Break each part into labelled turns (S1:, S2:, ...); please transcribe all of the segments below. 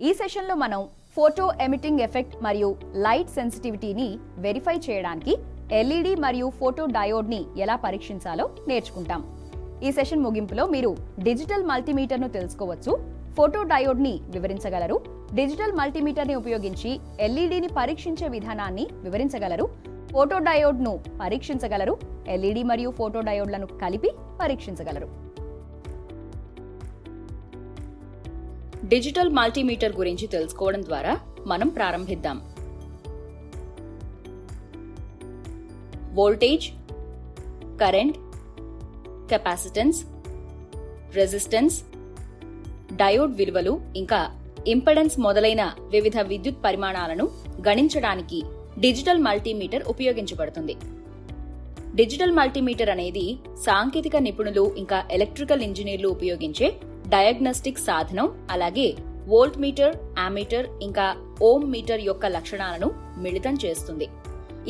S1: ఈ సెషన్లో మనం ఫోటో ఎమిటింగ్ ఎఫెక్ట్ మరియు లైట్ సెన్సిటివిటీని వెరిఫై చేయడానికి ఎల్ఈడి మరియు ఫోటో డయోడ్ని ఎలా పరీక్షించాలో నేర్చుకుంటాం. ఈ సెషన్ ముగింపులో మీరు డిజిటల్ మల్టీమీటర్ను తెలుసుకోవచ్చు, ఫోటో డయోడ్ని వివరించగలరు, డిజిటల్ మల్టీమీటర్ని ఉపయోగించి ఎల్ఈడిని పరీక్షించే విధానాన్ని వివరించగలరు, ఫోటో డయోడ్ను పరీక్షించగలరు, ఎల్ఈడి మరియు ఫోటో డయోడ్లను కలిపి పరీక్షించగలరు. డిజిటల్ మల్టీమీటర్ గురించి తెలుసుకోవడం ద్వారా మనం ప్రారంభిద్దాం. Voltage, current, capacitance, resistance, diode విలువలు ఇంకా ఇంపెడెన్స్ మొదలైన వివిధ విద్యుత్ పరిమాణాలను గణించడానికి డిజిటల్ మల్టీమీటర్ ఉపయోగించబడుతుంది. డిజిటల్ మల్టీమీటర్ అనేది సాంకేతిక నిపుణులు ఇంకా ఎలక్ట్రికల్ ఇంజనీర్లు ఉపయోగించే డయాగ్నోస్టిక్ సాధనం. అలాగే వోల్ట్ మీటర్, అమ్మీటర్ ఇంకా ఓమ్ మీటర్ యొక్క లక్షణాలను మిళితం చేస్తుంది.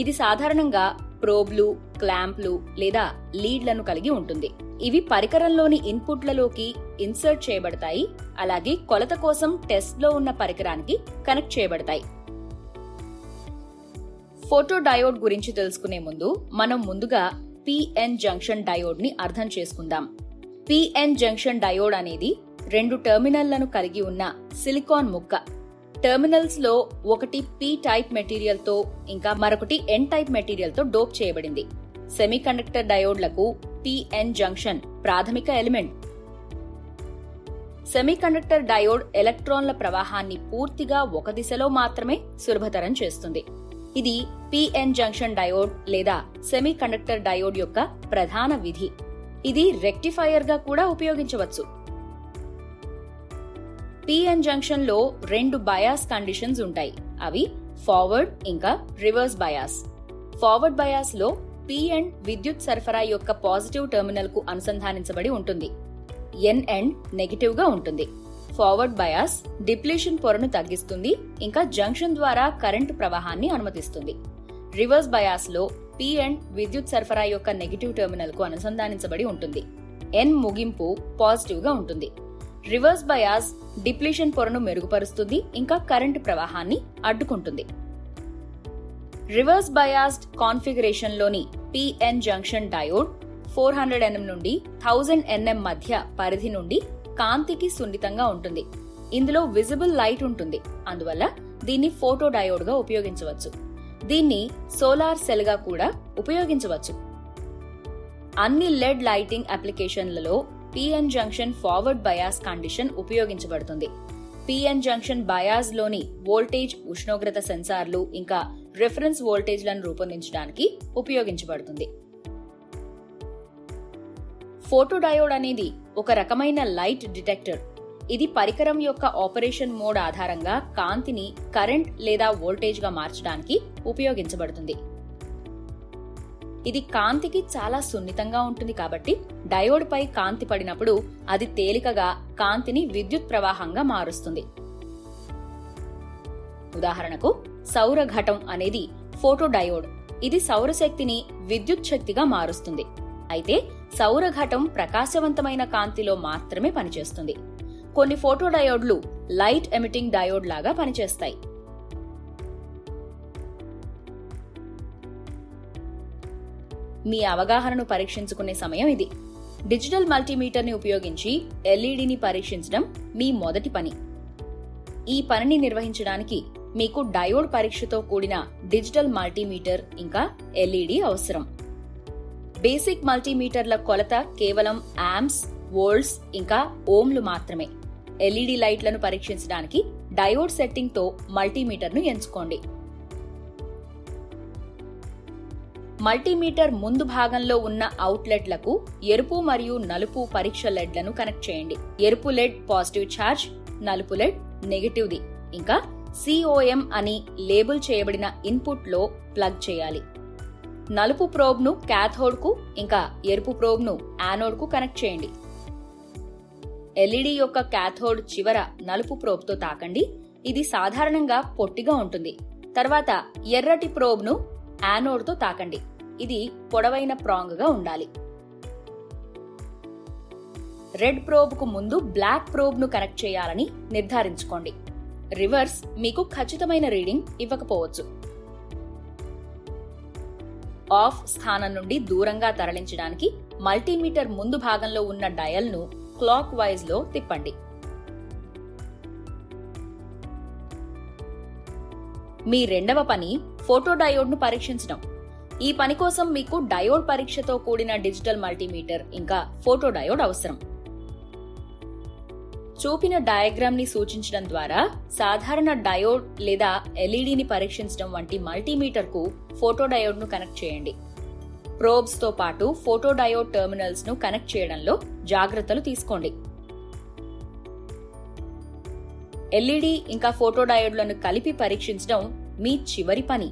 S1: ఇది సాధారణంగా ప్రోబ్లు, క్లాంప్లు లేదా లీడ్లను కలిగి ఉంటుంది. ఇవి పరికరంలోని ఇన్పుట్లలోకి ఇన్సర్ట్ చేయబడతాయి, అలాగే కొలత కోసం టెస్ట్లో ఉన్న పరికరానికి కనెక్ట్ చేయబడతాయి. ఫోటో డయోడ్ గురించి తెలుసుకునే ముందు మనం ముందుగా పిఎన్ జంక్షన్ డయోడ్ ని అర్థం చేసుకుందాం. పిఎన్ జంక్షన్ డయోడ్ అనేది 2 టెర్మినల్లను కలిగి ఉన్న సిలికాన్ ముక్క. టెర్మినల్స్ లో ఒకటి పి టైప్ మెటీరియల్ తో ఇంకా మరొకటి ఎన్ టైప్ మెటీరియల్ తో డోప్ చేయబడింది. సెమీకండక్టర్ డయోడ్లకు పిఎన్ జంక్షన్ ప్రాథమిక ఎలిమెంట్. సెమీకండక్టర్ డయోడ్ ఎలక్ట్రాన్ల ప్రవాహాన్ని పూర్తిగా ఒక దిశలో మాత్రమే సులభతరం చేస్తుంది. ఇది పిఎన్ జంక్షన్ డయోడ్ లేదా సెమీకండక్టర్ డయోడ్ యొక్క ప్రధాన విధి. ఇది రెక్టిఫైయర్ గా కూడా ఉపయోగించవచ్చు. పిఎన్ జంక్షన్ లో 2 బయాస్ కండిషన్స్ ఉంటాయి. అవి ఫార్వర్డ్ ఇంకా రివర్స్ బయాస్. ఫార్వర్డ్ బయాస్ లో పిఎన్ విద్యుత్ సరఫరా యొక్క పాజిటివ్ టెర్మినల్ కు అనుసంధానించబడి ఉంటుంది. ఎన్ ఎండ్ నెగటివ్ గా ఉంటుంది. ఫార్వర్డ్ బయాస్ డిప్లీషన్ పొరను తగ్గిస్తుంది ఇంకా జంక్షన్ ద్వారా కరెంటు ప్రవాహాన్ని అనుమతిస్తుంది. రివర్స్ బయాస్ లో పిఎన్ విద్యుత్ సరఫరా యొక్క నెగటివ్ టెర్మినల్ కు అనుసంధానించబడి ఉంటుంది. ఎన్ ముగింపు పాజిటివ్ గా ఉంటుంది. రివర్స్ బయాస్ డిప్లీషన్ పొరను మెరుగుపరుస్తుంది ఇంకా కరెంటు ప్రవాహాన్ని అడ్డుకుంటుంది. రివర్స్ బయాస్డ్ కాన్ఫిగరేషన్ లోని పిఎన్ జంక్షన్ డయోడ్ 400 nm నుండి 1000 nm మధ్య పరిధి నుండి కాంతికి సున్నితంగా ఉంటుంది. ఇందులో విజిబుల్ లైట్ ఉంటుంది, అందువల్ల దీన్ని ఫోటో డయోడ్ గా ఉపయోగించవచ్చు. దీన్ని సోలార్ సెల్ గా కూడా ఉపయోగించవచ్చు. అన్ని లెడ్ లైటింగ్ అప్లికేషన్లలో PN junction forward bias condition ఉపయోగించబడుతుంది. పిఎన్ జంక్షన్ బయాస్ లోని వోల్టేజ్, ఉష్ణోగ్రత సెన్సార్లు ఇంకా రిఫరెన్స్ వోల్టేజ్లను రూపొందించడానికి ఉపయోగించబడుతుంది. ఫోటో డయోడ్ అనేది ఒక రకమైన లైట్ డిటెక్టర్. ఇది పరికరం యొక్క ఆపరేషన్ మోడ్ ఆధారంగా కాంతిని కరెంట్ లేదా వోల్టేజ్ గా మార్చడానికి ఉపయోగించబడుతుంది. ఇది కాంతికి చాలా సున్నితంగా ఉంటుంది కాబట్టి డయోడ్ పై కాంతి పడినప్పుడు అది తేలికగా కాంతిని విద్యుత్ ప్రవాహంగా మారుస్తుంది. ఉదాహరణకు సౌర ఘటం అనేది ఫోటో డయోడ్. ఇది సౌరశక్తిని విద్యుత్ శక్తిగా మారుస్తుంది. అయితే సౌర ఘటం ప్రకాశవంతమైన కాంతిలో మాత్రమే పనిచేస్తుంది. కొన్ని ఫోటో డయోడ్లు లైట్ ఎమిటింగ్ డయోడ్ లాగా పనిచేస్తాయి. మీ అవగాహనను పరీక్షించుకునే సమయం ఇది. డిజిటల్ మల్టీమీటర్ ని ఉపయోగించి ఎల్ఈడిని పరీక్షించడం మీ మొదటి పని. ఈ పనిని నిర్వహించడానికి మీకు డయోడ్ పరీక్షతో కూడిన డిజిటల్ మల్టీమీటర్ ఇంకా ఎల్ఈడి అవసరం. బేసిక్ మల్టీమీటర్ల కొలత కేవలం యాంప్స్, వోల్ట్స్ ఇంకా ఓంలు మాత్రమే. ఎల్ఈడి లైట్లను పరీక్షించడానికి డయోడ్ సెట్టింగ్ తో మల్టీమీటర్ను ఎంచుకోండి. మల్టీమీటర్ ముందు భాగంలో ఉన్న అవుట్లెట్లకు ఎరుపు మరియు నలుపు పరీక్ష లెడ్లను కనెక్ట్ చేయండి. ఎరుపు లెడ్ పాజిటివ్ ఛార్జ్, నలుపు లెడ్ నెగటివ్ది. ఇంకా COM అని లేబుల్ చేయబడిన ఇన్పుట్ లో ప్లగ్ చేయాలి. నలుపు ప్రోబ్ ను క్యాథోడ్ కు ఇంకా ఎరుపు ప్రోబ్ ను యానోడ్ కు కనెక్ట్ చేయండి. ఎల్ఈడి యొక్క క్యాథోడ్ చివర నలుపు ప్రోబ్ తో తాకండి. ఇది సాధారణంగా పొట్టిగా ఉంటుంది. తర్వాత ఎర్రటి ప్రోబ్ ను యానోడ్ తో తాకండి. ఇది పొడవైన ప్రాంగ్ గా ఉండాలి. రెడ్ ప్రోబ్ కు ముందు బ్లాక్ ప్రోబ్ ను కనెక్ట్ చేయాలని నిర్ధారించుకోండి. రివర్స్ మీకు ఖచ్చితమైన రీడింగ్ ఇవ్వకపోవచ్చు. ఆఫ్ స్థానం నుండి దూరంగా తరలించడానికి మల్టీమీటర్ ముందు భాగంలో ఉన్న డయల్ను క్లాక్ వైజ్ లో తిప్పండి. మీ రెండవ పని ఫోటో డయోడ్ను పరీక్షించడం. ఈ పని కోసం మీకు డయోడ్ పరీక్షతో కూడిన డిజిటల్ మల్టీమీటర్ ఇంకా ఫోటో డయోడ్ అవసరం. చూపిన డయాగ్రామ్ ని సూచించడం ద్వారా సాధారణ డయోడ్ లేదా ఎల్ఈడిని పరీక్షించడం వంటి మల్టీమీటర్ కు ఫోటో డయోడ్ ను కనెక్ట్ చేయండి. ప్రోబ్స్ తో పాటు ఫోటో డయోడ్ టెర్మినల్స్ ను కనెక్ట్ చేయడంలో జాగ్రత్తలు తీసుకోండి. ఎల్ఈడి ఇంకా ఫోటో డయోడ్లను కలిపి పరీక్షించడం మీ చివరి పని.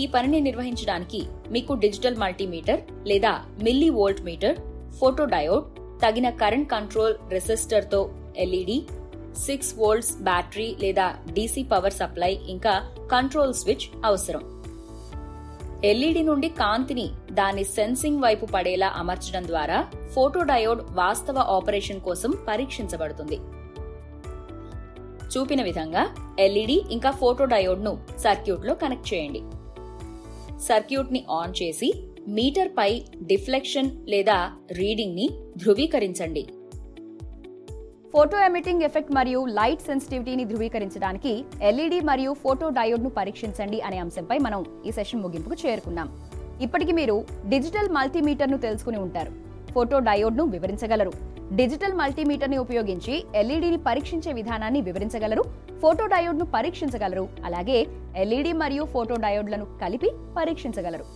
S1: ఈ పనిని నిర్వహించడానికి మీకు డిజిటల్ మల్టీమీటర్ లేదా milli volt meter, photo diode, తగిన కరెంట్ కంట్రోల్ రెసిస్టర్ తో ఎల్ఈడి, 6 వోల్ట్స్ బ్యాటరీ లేదా డీసీ పవర్ సప్లై ఇంకా కంట్రోల్ స్విచ్ అవసరం. ఎల్ఈడి నుండి కాంతిని దాని సెన్సింగ్ వైపు పడేలా అమర్చడం ద్వారా ఫోటో డయోడ్ వాస్తవ ఆపరేషన్ కోసం పరీక్షించబడుతుంది. చూపిన విధంగా ఎల్ఈడి ఇంకా ఫోటో డయోడ్ ను సర్క్యూట్ లో కనెక్ట్ చేయండి. సర్క్యూట్ ని ఆన్ చేసి మీటర్ పై డిఫ్లెక్షన్ లేదా రీడింగ్ ని ధృవీకరించండి.
S2: ఫోటో ఎమిటింగ్ ఎఫెక్ట్ మరియు లైట్ సెన్సిటివిటీని ధృవీకరించడానికి ఎల్ఈడి మరియు ఫోటో డయోడ్ ను పరీక్షించండి అనే అంశంపై మనం ఈ సెషన్ ముగింపుకు చేరుకున్నాం. ఇప్పటికి మీరు డిజిటల్ మల్టీమీటర్ ను తెలుసుకుని ఉంటారు. ఫోటో డయోడ్ ను వివరించగలరు. డిజిటల్ మల్టీమీటర్ ని ఉపయోగించి ఎల్ఈడిని పరీక్షించే విధానాన్ని వివరించగలరు. ఫోటో డయోడ్ ను పరీక్షించగలరు. అలాగే ఎల్ఈడి మరియు ఫోటో డయోడ్లను కలిపి పరీక్షించగలరు.